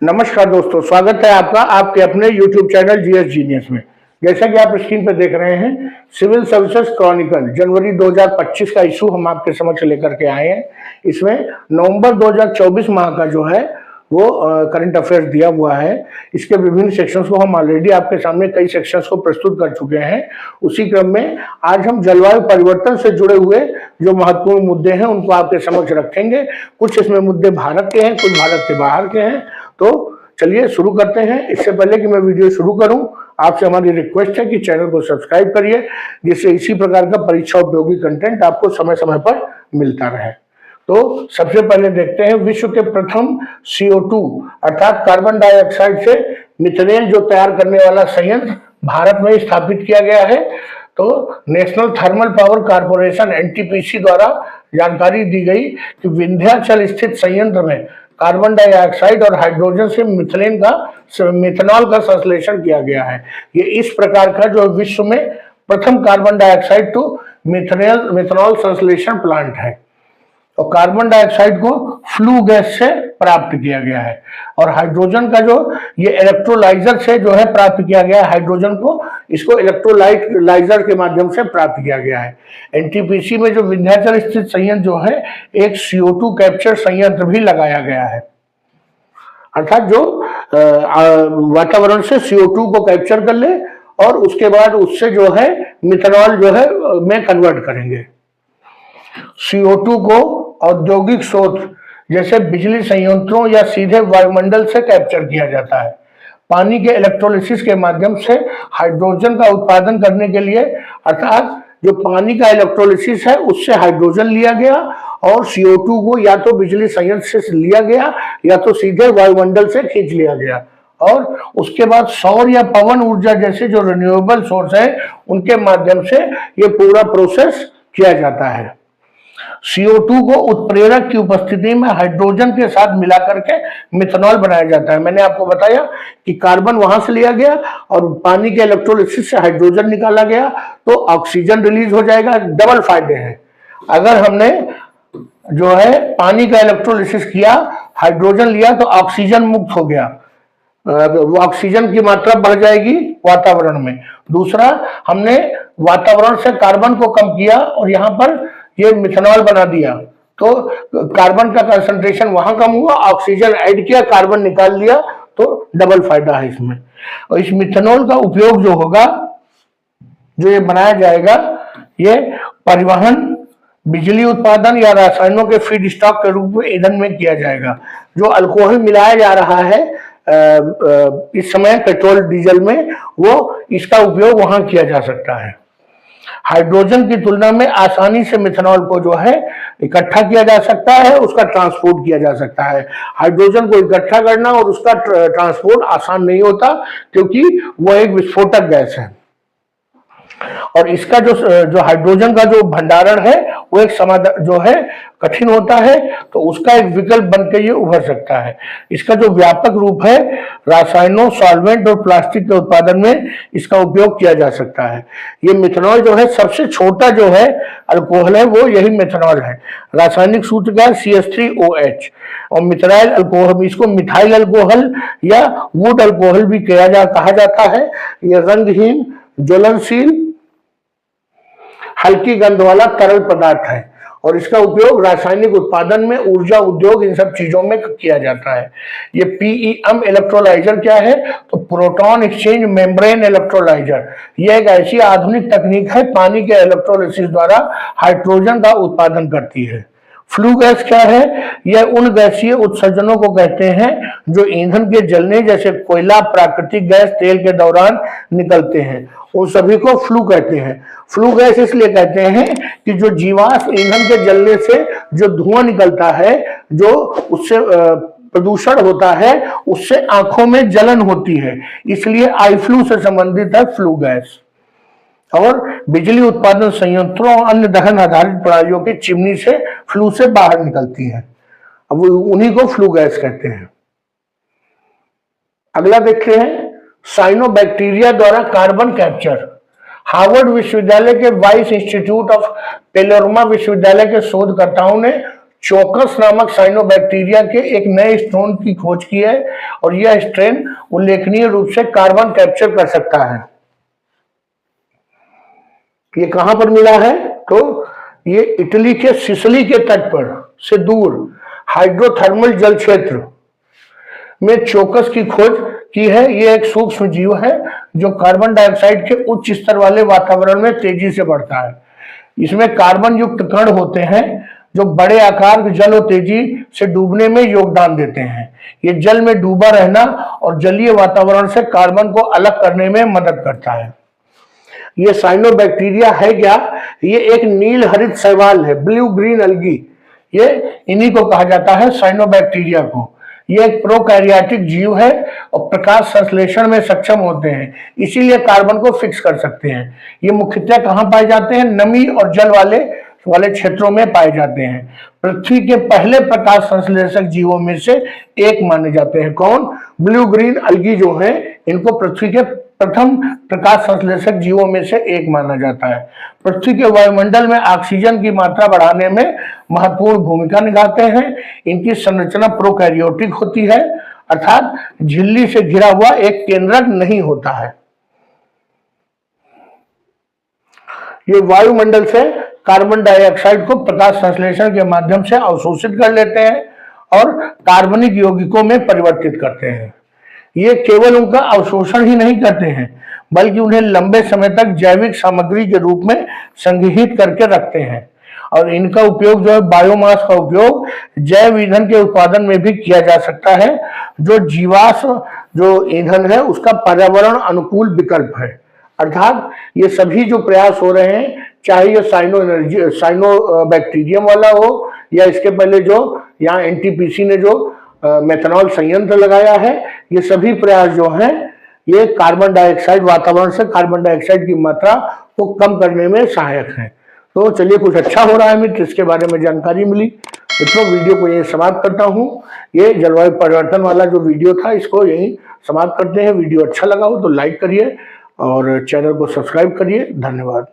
नमस्कार दोस्तों, स्वागत है आपका आपके अपने YouTube चैनल जीएस जीनियस में। जैसा कि आप स्क्रीन पर देख रहे हैं, सिविल सर्विसेज क्रॉनिकल जनवरी 2025 का इशू हम आपके समक्ष लेकर के आए हैं। इसमें नवंबर 2024 माह का जो है वो करंट अफेयर्स दिया हुआ है। इसके विभिन्न सेक्शंस को हम ऑलरेडी आपके सामने कई सेक्शंस को प्रस्तुत कर चुके हैं। उसी क्रम में आज हम जलवायु परिवर्तन से जुड़े हुए जो महत्वपूर्ण मुद्दे हैं उनको आपके समक्ष रखेंगे। कुछ इसमें मुद्दे भारत के हैं, कुछ भारत के बाहर के हैं। तो चलिए शुरू करते हैं। इससे पहले कि मैं वीडियो शुरू करूं, आपसे हमारी रिक्वेस्ट है कि चैनल को सब्सक्राइब करिए, जिससे इसी प्रकार का परीक्षा उपयोगी कंटेंट आपको समय समय पर मिलता रहे। तो सबसे पहले देखते हैं, विश्व के प्रथम CO2 अर्थात कार्बन डाइऑक्साइड से मिथेनॉल जो तैयार करने वाला संयंत्र भारत में स्थापित किया गया है। तो national thermal power corporation NTPC द्वारा जानकारी दी गई कि विंध्याचल स्थित संयंत्र में कार्बन डाइऑक्साइड और हाइड्रोजन से मिथेनॉल का संश्लेषण किया गया है। ये इस प्रकार का जो विश्व में प्रथम कार्बन डाइऑक्साइड टू मिथेनॉल संश्लेषण प्लांट है। और कार्बन डाइऑक्साइड को फ्लू गैस से प्राप्त किया गया है और हाइड्रोजन का जो ये इलेक्ट्रोलाइजर से जो है प्राप्त किया गया है। हाइड्रोजन को इसको इलेक्ट्रोलाइजर के माध्यम से प्राप्त किया गया है। NTPC में जो विंध्याचल स्थित संयंत्र जो है एक CO2 कैप्चर संयंत्र भी लगाया गया है, अर्थात जो वातावरण से CO2 को कैप्चर कर ले और उसके बाद उससे जो है मिथेनॉल जो है में कन्वर्ट करेंगे। CO2 को औद्योगिक स्रोत जैसे बिजली संयंत्रों या सीधे वायुमंडल से कैप्चर किया जाता है। पानी के इलेक्ट्रोलिसिस के माध्यम से हाइड्रोजन का उत्पादन करने के लिए, अर्थात जो पानी का इलेक्ट्रोलिसिस है उससे हाइड्रोजन लिया गया और CO2 को या तो बिजली संयंत्र से लिया गया या तो सीधे वायुमंडल से खींच लिया गया और उसके बाद सौर या पवन ऊर्जा जैसे जो रिन्यूएबल सोर्स है उनके माध्यम से ये पूरा प्रोसेस किया जाता है। CO2 को उत्प्रेरक की उपस्थिति में हाइड्रोजन के साथ मिला करके मिथेनॉल बनाया जाता है। मैंने आपको बताया कि कार्बन वहां से लिया गया और पानी के इलेक्ट्रोलिसिस से हाइड्रोजन निकाला गया तो ऑक्सीजन रिलीज हो जाएगा। डबल फायदे हैं। अगर हमने जो है पानी का इलेक्ट्रोलिसिस किया, हाइड्रोजन लिया तो ऑक्सीजन मुक्त हो गया, ऑक्सीजन की मात्रा बढ़ जाएगी वातावरण में। दूसरा, हमने वातावरण से कार्बन को कम किया और यहाँ पर ये मिथेनॉल बना दिया तो कार्बन का कंसंट्रेशन वहां कम हुआ, ऑक्सीजन ऐड किया, कार्बन निकाल लिया, तो डबल फायदा है इसमें। और इस मिथेनॉल का उपयोग जो होगा, जो ये बनाया जाएगा, ये परिवहन, बिजली उत्पादन या रसायनों के फीड स्टॉक के रूप में ईंधन में किया जाएगा। जो अल्कोहल मिलाया जा रहा है इस समय पेट्रोल डीजल में, वो इसका उपयोग वहां किया जा सकता है। हाइड्रोजन की तुलना में आसानी से मिथेनॉल को जो है इकट्ठा किया जा सकता है, उसका ट्रांसपोर्ट किया जा सकता है। हाइड्रोजन को इकट्ठा करना और उसका ट्रांसपोर्ट आसान नहीं होता क्योंकि वह एक विस्फोटक गैस है और इसका जो हाइड्रोजन का जो भंडारण है वो एक समाधान जो है कठिन होता है, तो उसका एक विकल्प बनकर ये उभर सकता है। इसका जो व्यापक रूप है, रासायनों, सॉल्वेंट और प्लास्टिक के उत्पादन में इसका उपयोग किया जा सकता है। ये मिथेनॉल जो है सबसे छोटा जो है अल्कोहल है वो यही मिथेनॉल है। रासायनिक सूत्र का CH3OH और मिथाइल अल्कोहल, इसको मिथाइल अल्कोहल या वुड अल्कोहल भी कहा जाता है। यह रंगहीन, ज्वलनशील, हल्की गंध वाला तरल पदार्थ है और इसका उपयोग रासायनिक उत्पादन में, ऊर्जा उद्योग, इन सब चीजों में किया जाता है। ये PEM इलेक्ट्रोलाइजर क्या है? तो प्रोटॉन एक्सचेंज मेम्ब्रेन इलेक्ट्रोलाइजर। यह एक ऐसी आधुनिक तकनीक है पानी के इलेक्ट्रोलिसिस द्वारा हाइड्रोजन का उत्पादन करती है। फ्लू गैस क्या है? यह उन गैसीय उत्सर्जनों को कहते हैं जो ईंधन के जलने जैसे कोयला, प्राकृतिक गैस, तेल के दौरान निकलते हैं, उन सभी को फ्लू कहते हैं। फ्लू गैस इसलिए कहते हैं कि जो जीवाश्म ईंधन के जलने से जो धुआं निकलता है, जो उससे प्रदूषण होता है, उससे आंखों में जलन होती है, इसलिए आई फ्लू से संबंधित है फ्लू गैस। और बिजली उत्पादन संयंत्रों और अन्य दहन आधारित प्रणालियों की चिमनी से फ्लू से बाहर निकलती है, अब उन्हीं को फ्लू गैस कहते हैं। अगला देखते हैं, साइनोबैक्टीरिया द्वारा कार्बन कैप्चर। हार्वर्ड विश्वविद्यालय के वाइस इंस्टीट्यूट ऑफ पेलोरमा विश्वविद्यालय के शोधकर्ताओं ने चौकस नामक साइनोबैक्टीरिया के एक नए स्ट्रेन की खोज की है और यह स्ट्रेन उल्लेखनीय रूप से कार्बन कैप्चर कर सकता है। ये कहां पर मिला है? तो ये इटली के सिसिली के तट पर से दूर हाइड्रोथर्मल जल क्षेत्र में चौकस की खोज की है। ये एक सूक्ष्म जीव है जो कार्बन डाइऑक्साइड के उच्च स्तर वाले वातावरण में तेजी से बढ़ता है। इसमें कार्बन युक्त कण होते हैं जो बड़े आकार के जल और तेजी से डूबने में योगदान देते हैं। ये जल में डूबा रहना और जलीय वातावरण से कार्बन को अलग करने में मदद करता है। ये साइनोबैक्टीरिया है क्या? ये एक नील हरित शैवाल है, ब्लू ग्रीन अलगी। ये इन्हीं को कहा जाता है साइनोबैक्टीरिया को। ये एक प्रोकैरियोटिक जीव है और प्रकाश संश्लेषण में सक्षम होते हैं, इसीलिए कार्बन को फिक्स कर सकते हैं। ये मुख्यतः कहाँ पाए जाते हैं? नमी और जल वाले क्षेत्रों में पाए जाते हैं। पृथ्वी के पहले प्रकाश संश्लेषक जीवों में से एक माने जाते हैं। कौन? ब्लू ग्रीन अलगी जो है, इनको पृथ्वी के प्रथम प्रकाश संश्लेषक जीवों में से एक माना जाता है। पृथ्वी के वायुमंडल में ऑक्सीजन की मात्रा बढ़ाने में महत्वपूर्ण भूमिका निभाते हैं। इनकी संरचना प्रोकैरियोटिक होती है, अर्थात झिल्ली से घिरा हुआ एक केंद्रक नहीं होता है। ये वायुमंडल से कार्बन डाइऑक्साइड को प्रकाश संश्लेषण के माध्यम से अवशोषित कर लेते हैं और कार्बनिक यौगिकों में परिवर्तित करते हैं। ये केवल उनका अवशोषण ही नहीं करते हैं, बल्कि उन्हें लंबे समय तक जैविक सामग्री के रूप में संग्रहित करके रखते हैं। और इनका उपयोग जो है, बायोमास का उपयोग जैव ईंधन के उत्पादन में भी किया जा सकता है, जो जीवाश्म जो ईंधन है उसका पर्यावरण अनुकूल विकल्प है। अर्थात ये सभी जो प्रयास हो रहे हैं, चाहे ये साइनोबैक्टीरियम वाला हो या इसके पहले जो यहाँ एनटीपीसी ने जो मेथनॉल संयंत्र लगाया है, ये सभी प्रयास जो हैं ये कार्बन डाइऑक्साइड, वातावरण से कार्बन डाइऑक्साइड की मात्रा को कम करने में सहायक हैं। तो चलिए, कुछ अच्छा हो रहा है मित्र, इसके बारे में जानकारी मिली। मित्रों, वीडियो को यही समाप्त करता हूँ। ये जलवायु परिवर्तन वाला जो वीडियो था, इसको यही समाप्त करते हैं। वीडियो अच्छा लगा हो तो लाइक करिए और चैनल को सब्सक्राइब करिए। धन्यवाद।